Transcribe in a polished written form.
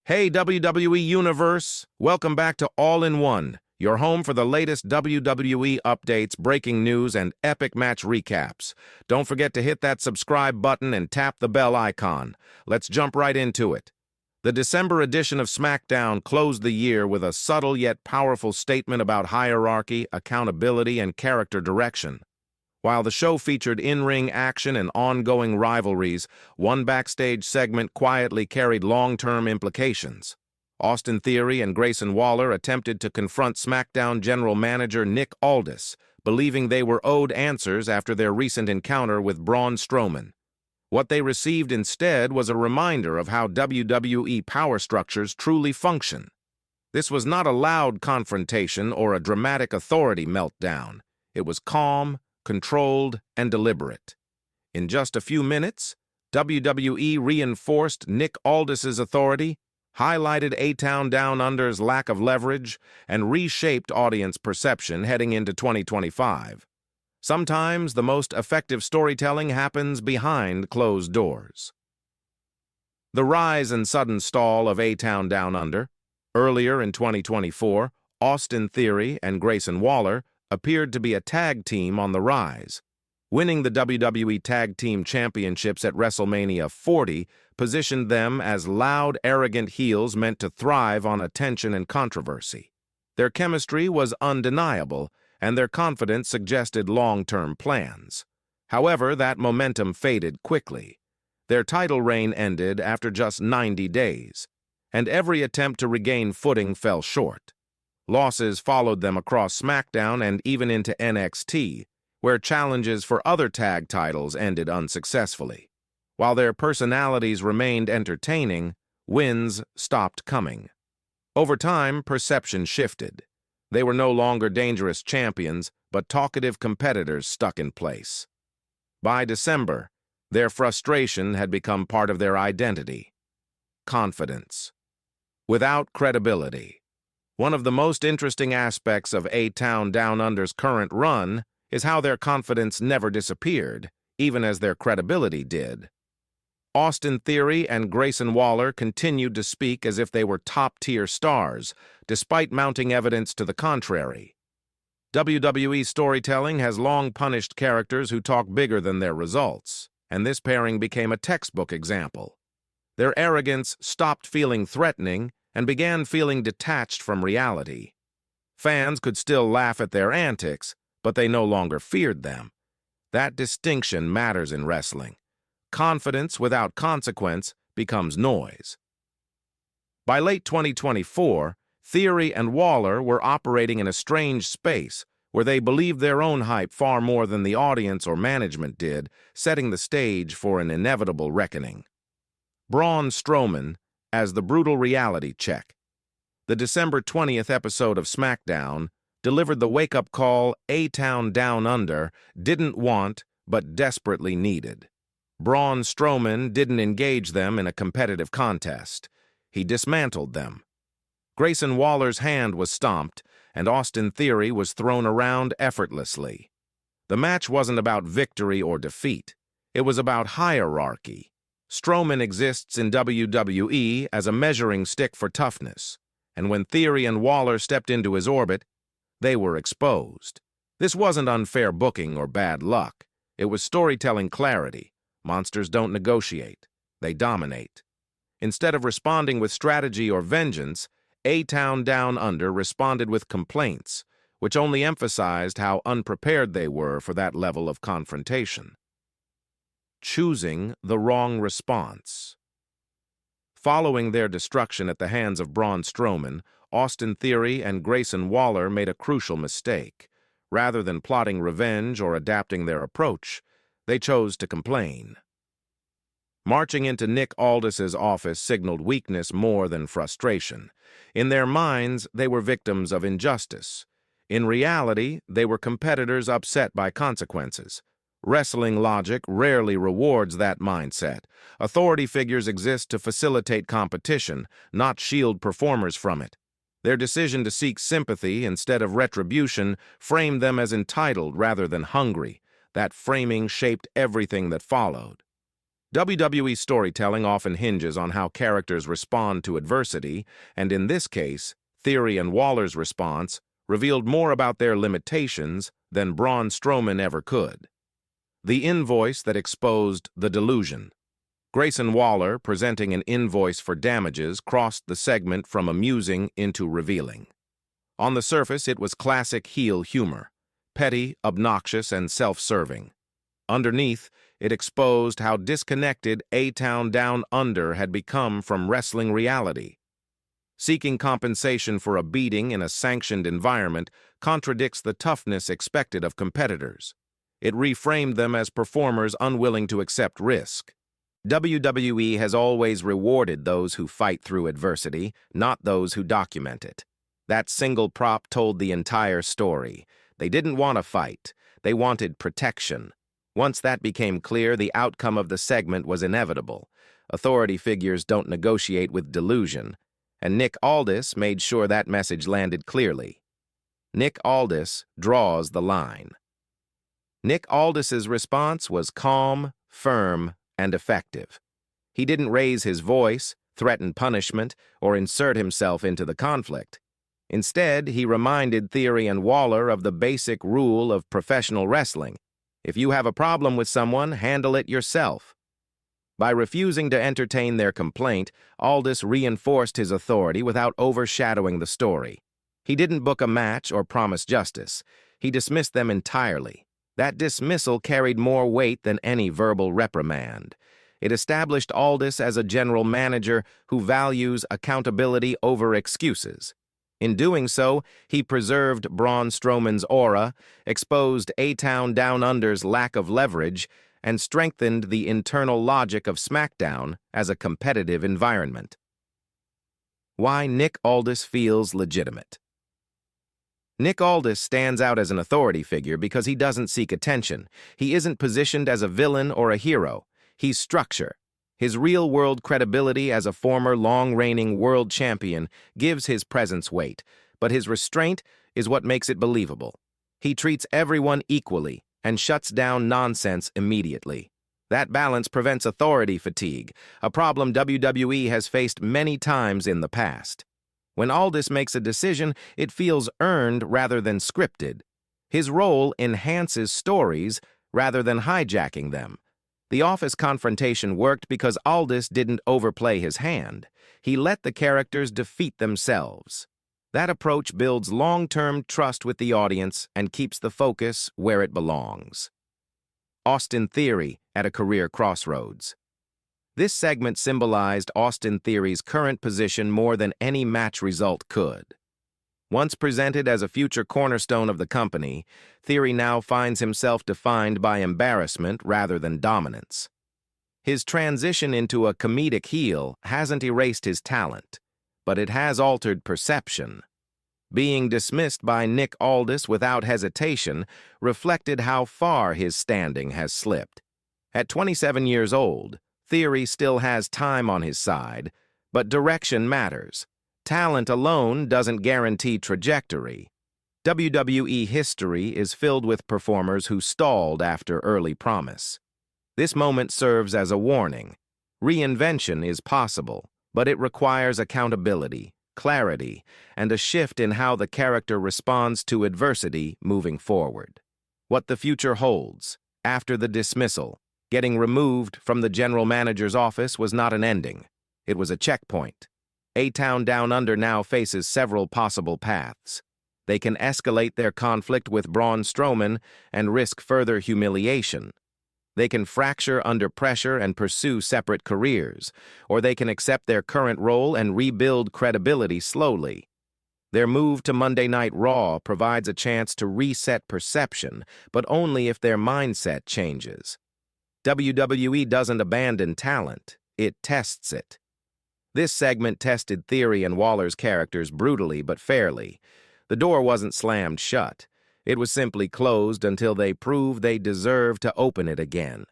Hey WWE Universe, welcome back to All-in-One, your home for the latest WWE updates, breaking news, and epic match recaps. Don't forget to hit that subscribe button and tap the bell icon. Let's jump right into it. The December edition of SmackDown closed the year with a subtle yet powerful statement about hierarchy, accountability, and character direction. While the show featured in-ring action and ongoing rivalries, one backstage segment quietly carried long-term implications. Austin Theory and Grayson Waller attempted to confront SmackDown general manager Nick Aldis, believing they were owed answers after their recent encounter with Braun Strowman. What they received instead was a reminder of how WWE power structures truly function. This was not a loud confrontation or a dramatic authority meltdown. It was calm, controlled, and deliberate. In just a few minutes, WWE reinforced Nick Aldis's authority, highlighted A-Town Down Under's lack of leverage, and reshaped audience perception heading into 2025. Sometimes the most effective storytelling happens behind closed doors. The rise and sudden stall of A-Town Down Under. Earlier in 2024, Austin Theory and Grayson Waller appeared to be a tag team on the rise. Winning the WWE Tag Team Championships at WrestleMania 40 positioned them as loud, arrogant heels meant to thrive on attention and controversy. Their chemistry was undeniable, and their confidence suggested long-term plans. However, that momentum faded quickly. Their title reign ended after just 90 days, and every attempt to regain footing fell short. Losses followed them across SmackDown and even into NXT, where challenges for other tag titles ended unsuccessfully. While their personalities remained entertaining, wins stopped coming. Over time, perception shifted. They were no longer dangerous champions, but talkative competitors stuck in place. By December, their frustration had become part of their identity. Confidence. Without credibility. One of the most interesting aspects of A-Town Down Under's current run is how their confidence never disappeared, even as their credibility did. Austin Theory and Grayson Waller continued to speak as if they were top-tier stars, despite mounting evidence to the contrary. WWE storytelling has long punished characters who talk bigger than their results, and this pairing became a textbook example. Their arrogance stopped feeling threatening and began feeling detached from reality. Fans could still laugh at their antics, but they no longer feared them. That distinction matters in wrestling. Confidence without consequence becomes noise. By late 2024, Theory and Waller were operating in a strange space where they believed their own hype far more than the audience or management did, setting the stage for an inevitable reckoning. Braun Strowman as the brutal reality check. The December 20th episode of SmackDown delivered the wake-up call A-Town Down Under didn't want but desperately needed. Braun Strowman didn't engage them in a competitive contest. He dismantled them. Grayson Waller's hand was stomped, and Austin Theory was thrown around effortlessly. The match wasn't about victory or defeat. It was about hierarchy. Strowman exists in WWE as a measuring stick for toughness, and when Theory and Waller stepped into his orbit, they were exposed. This wasn't unfair booking or bad luck. It was storytelling clarity. Monsters don't negotiate. They dominate. Instead of responding with strategy or vengeance, A-Town Down Under responded with complaints, which only emphasized how unprepared they were for that level of confrontation. Choosing the wrong response. Following their destruction at the hands of Braun Strowman, Austin Theory and Grayson Waller made a crucial mistake. Rather than plotting revenge or adapting their approach, they chose to complain. Marching into Nick Aldis's office signaled weakness more than frustration. In their minds, they were victims of injustice. In reality, they were competitors upset by consequences. Wrestling logic rarely rewards that mindset. Authority figures exist to facilitate competition, not shield performers from it. Their decision to seek sympathy instead of retribution framed them as entitled rather than hungry. That framing shaped everything that followed. WWE storytelling often hinges on how characters respond to adversity, and in this case, Theory and Waller's response revealed more about their limitations than Braun Strowman ever could. The invoice that exposed the delusion. Grayson Waller, presenting an invoice for damages, crossed the segment from amusing into revealing. On the surface, it was classic heel humor, petty, obnoxious, and self-serving. Underneath, it exposed how disconnected A-Town Down Under had become from wrestling reality. Seeking compensation for a beating in a sanctioned environment contradicts the toughness expected of competitors. It reframed them as performers unwilling to accept risk. WWE has always rewarded those who fight through adversity, not those who document it. That single prop told the entire story. They didn't want to fight. They wanted protection. Once that became clear, the outcome of the segment was inevitable. Authority figures don't negotiate with delusion, and Nick Aldis made sure that message landed clearly. Nick Aldis draws the line. Nick Aldis's response was calm, firm, and effective. He didn't raise his voice, threaten punishment, or insert himself into the conflict. Instead, he reminded Theory and Waller of the basic rule of professional wrestling. If you have a problem with someone, handle it yourself. By refusing to entertain their complaint, Aldis reinforced his authority without overshadowing the story. He didn't book a match or promise justice. He dismissed them entirely. That dismissal carried more weight than any verbal reprimand. It established Aldis as a general manager who values accountability over excuses. In doing so, he preserved Braun Strowman's aura, exposed A-Town Down Under's lack of leverage, and strengthened the internal logic of SmackDown as a competitive environment. Why Nick Aldis feels legitimate. Nick Aldis stands out as an authority figure because he doesn't seek attention. He isn't positioned as a villain or a hero. He's structure. His real-world credibility as a former long-reigning world champion gives his presence weight, but his restraint is what makes it believable. He treats everyone equally and shuts down nonsense immediately. That balance prevents authority fatigue, a problem WWE has faced many times in the past. When Aldis makes a decision, it feels earned rather than scripted. His role enhances stories rather than hijacking them. The office confrontation worked because Aldis didn't overplay his hand. He let the characters defeat themselves. That approach builds long-term trust with the audience and keeps the focus where it belongs. Austin Theory at a career crossroads. This segment symbolized Austin Theory's current position more than any match result could. Once presented as a future cornerstone of the company, Theory now finds himself defined by embarrassment rather than dominance. His transition into a comedic heel hasn't erased his talent, but it has altered perception. Being dismissed by Nick Aldis without hesitation reflected how far his standing has slipped. At 27 years old, Theory still has time on his side, but direction matters. Talent alone doesn't guarantee trajectory. WWE history is filled with performers who stalled after early promise. This moment serves as a warning. Reinvention is possible, but it requires accountability, clarity, and a shift in how the character responds to adversity moving forward. What the future holds. After the dismissal, getting removed from the general manager's office was not an ending. It was a checkpoint. A-Town Down Under now faces several possible paths. They can escalate their conflict with Braun Strowman and risk further humiliation. They can fracture under pressure and pursue separate careers, or they can accept their current role and rebuild credibility slowly. Their move to Monday Night Raw provides a chance to reset perception, but only if their mindset changes. WWE doesn't abandon talent, it tests it. This segment tested Theory and Waller's characters brutally but fairly. The door wasn't slammed shut. It was simply closed until they proved they deserved to open it again.